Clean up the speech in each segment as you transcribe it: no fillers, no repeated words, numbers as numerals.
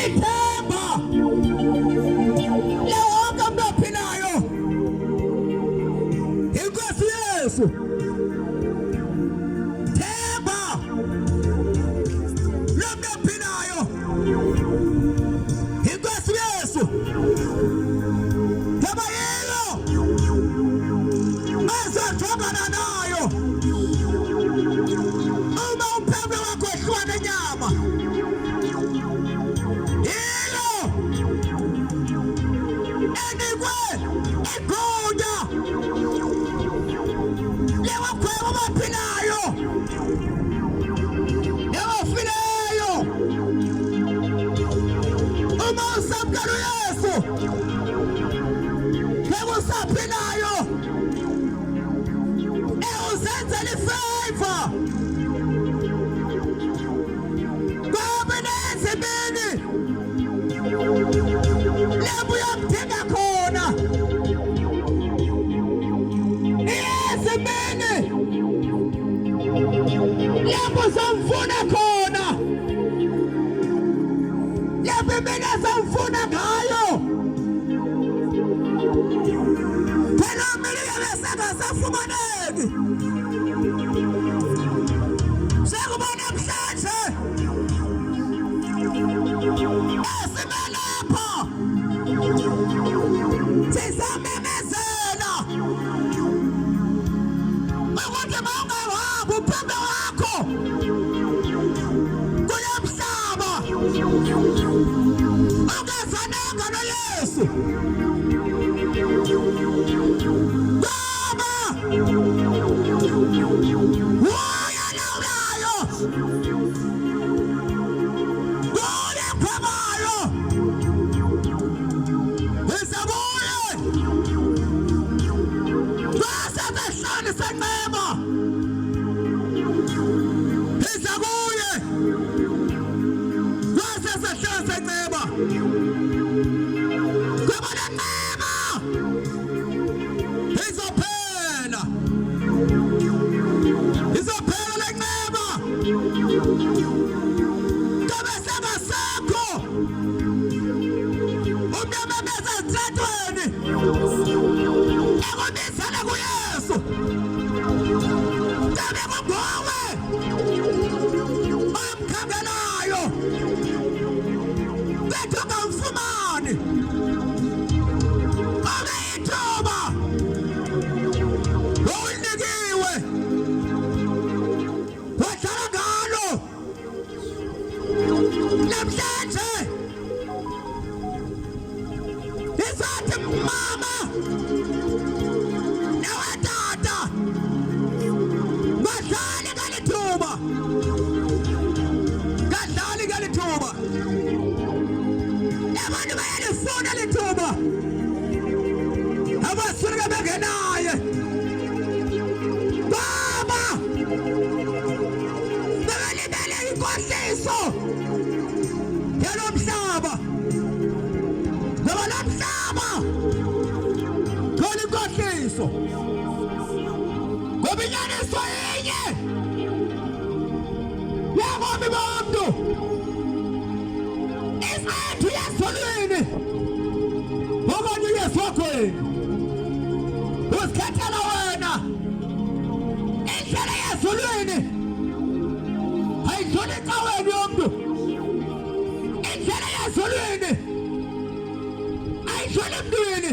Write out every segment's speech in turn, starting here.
ithemba lewonke umuntu ophilayo inkosi Yesu. Themba lomuntu ophilayo inkosi Yesu. Themba yilo azojongana nayo uma umphefumulo wakho ehlukana nenyama. Yilo enikwe igunya lewakhweba abaphilayo nebafileyo uma usamkela uYesu usaphilayo uzenzela ifavor ngoba nezimini lapho uyamdinga khona ezimini lapho uzamfuna khona lapho mina uzamfuna ngayo. Phela mina ngiyasesafumaneki sekubona namhlanje esibalapho sizamemezela ukuthi mawungahambi uphambe wakho kuyamhlaba ungazananga noYesu. Usikhathela wena indlela yazulwini ayidluli ecaweni yomntu. Indlela yazulwini ayidluli emntwini,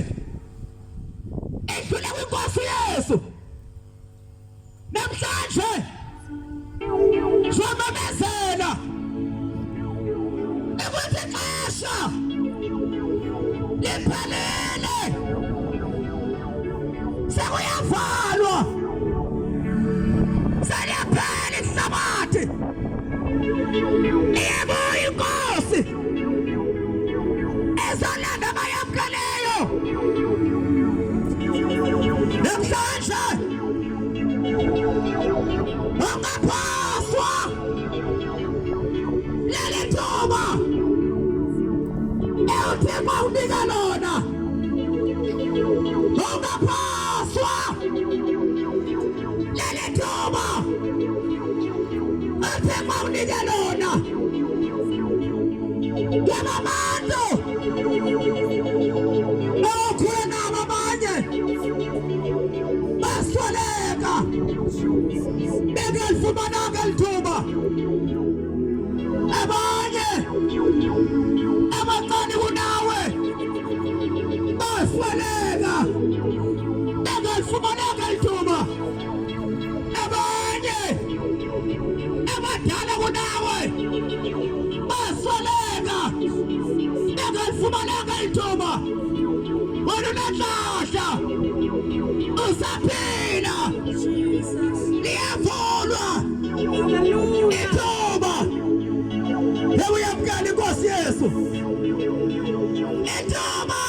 idlule kwinkosi Yesu. Namhlanje somemezela ukuthi ixesha liphelele, sekuyavalwa, seliyaphela ihlabathi. Iyabuya inkosi ezolanda abayamkeleyo. Namhlanje ungaphaswa leli thuba uThixo unika lona. Ungaphaswa leli thuba uThixo unika lona. Yababantu okhula nabo abanye basweleka bengayifumananga lithuba abanye abacani kunawe basweleka bengayifumananga lithuba abanye abadala kunawe basweleka bengayifumananga lithuba wena unenhlanhla usaphila liyavulwa ithuba uyamkela inkosi Yesu ithuba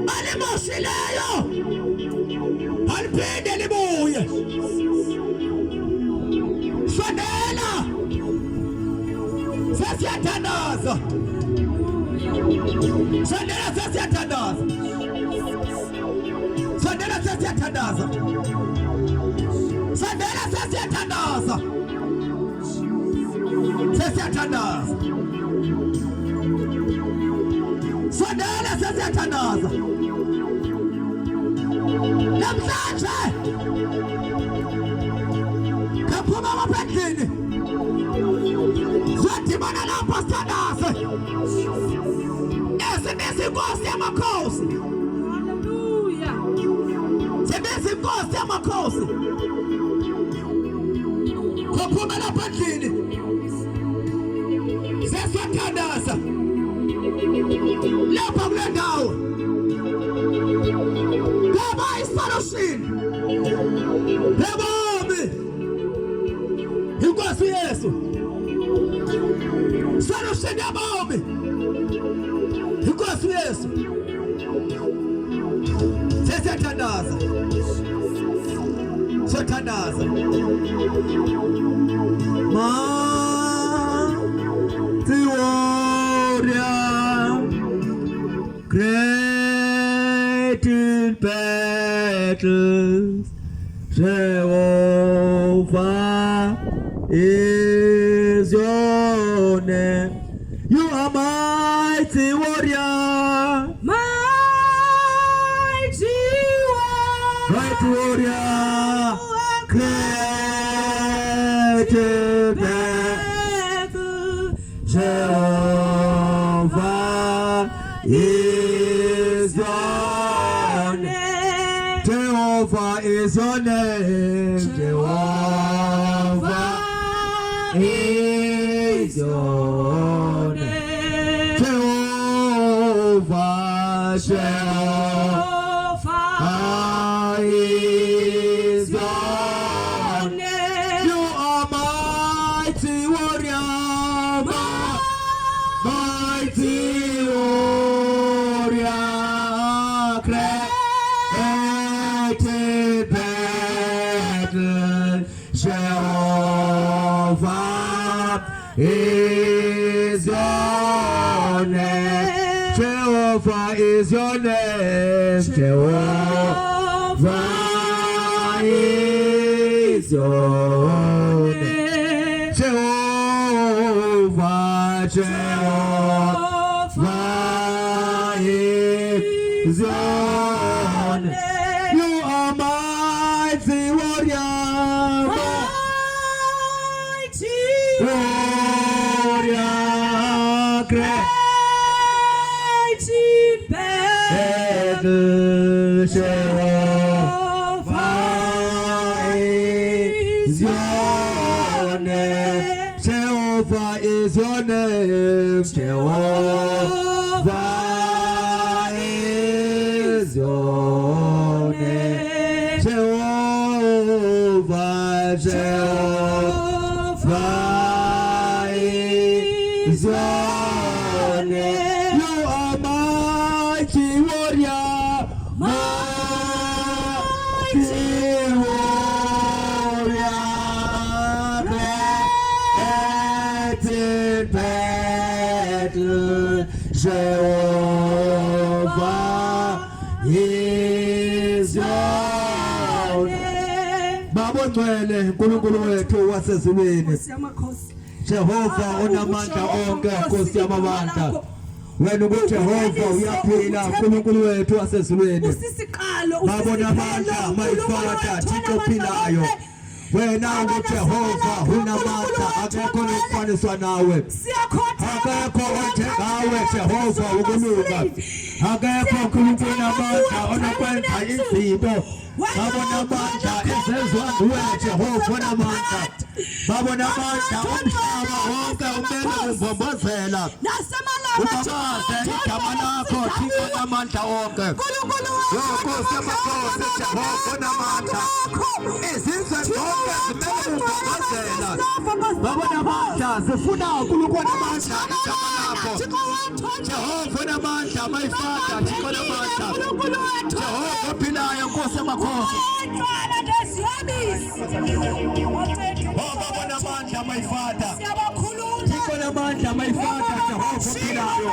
balimoshileyo aliphinde libuye sondela sesiyathandaza sondela sesiyathandaza sondela sesiyathandaza sondela sesiyathandaza sesiyathandaza sondela sesiyathandaza namhlanje kaphuma abaphendlini zodibana lapho sithandaze ezibiza inkosi yamakhosi zibiza inkosi yamakhosi kaphuma lapho endlini sesiyathandaza lapha kule ndawo ngaba isolution ngabami inkosi Yesu solution yabami inkosi Yesu sesiyathandaza siyathandaza great in battles, Jehovah is your name. You are mighty warrior, Mighty warrior, great in battles, Jehovah is your name. Jehovah is your name. Jehovah is your name. Jehovah, Jehovah is your name. You are mighty warrior, mighty warrior, great in battle, Jehovah is your name. Jehovah is your name. Jehovah is your name. Jehovah, Jehovah is your name. You are mighty warrior, warrior, great in battle, Jehovah is your name. Jehovah is your name. Jehovah is your name. Jehovah, Jehovah is your name. You are mighty warrior, mighty warrior, great in battle, Jehovah is your name. Baba ngcwele, uNkulunkulu wethu wasezulwini, Jehova unamandla onke Nkosi yamabandla. Wena uJehova uyaphila uNkulunkulu wethu wasezulwini. Babona amandla mayifata Thixo ophilayo. Wena uJehova unamandla akekho nokufaniswa nawe. Akekho onjengawe Jehova ukulunga. Akekho uNkulunkulu namandla onokwenza izinto. Babona amandla ezezwa nguwe Jehova namandla. Babona amandla umhlaba wonke umele umbombozela. Ubabaze igama lakho Thixo namandla wonke. Nkosi yamakhosi Jehova namandla. Izizwe zonke zimele umbombozela. Babona amandla zifuna uNkulunkulu namandla igama lakho. Jehova namandla mayifata Thixo namandla. Jehova ophilayo Nkosi yamakhosi. Babona amandla mayifata. Thixo namandla mayifata Jehova ophilayo.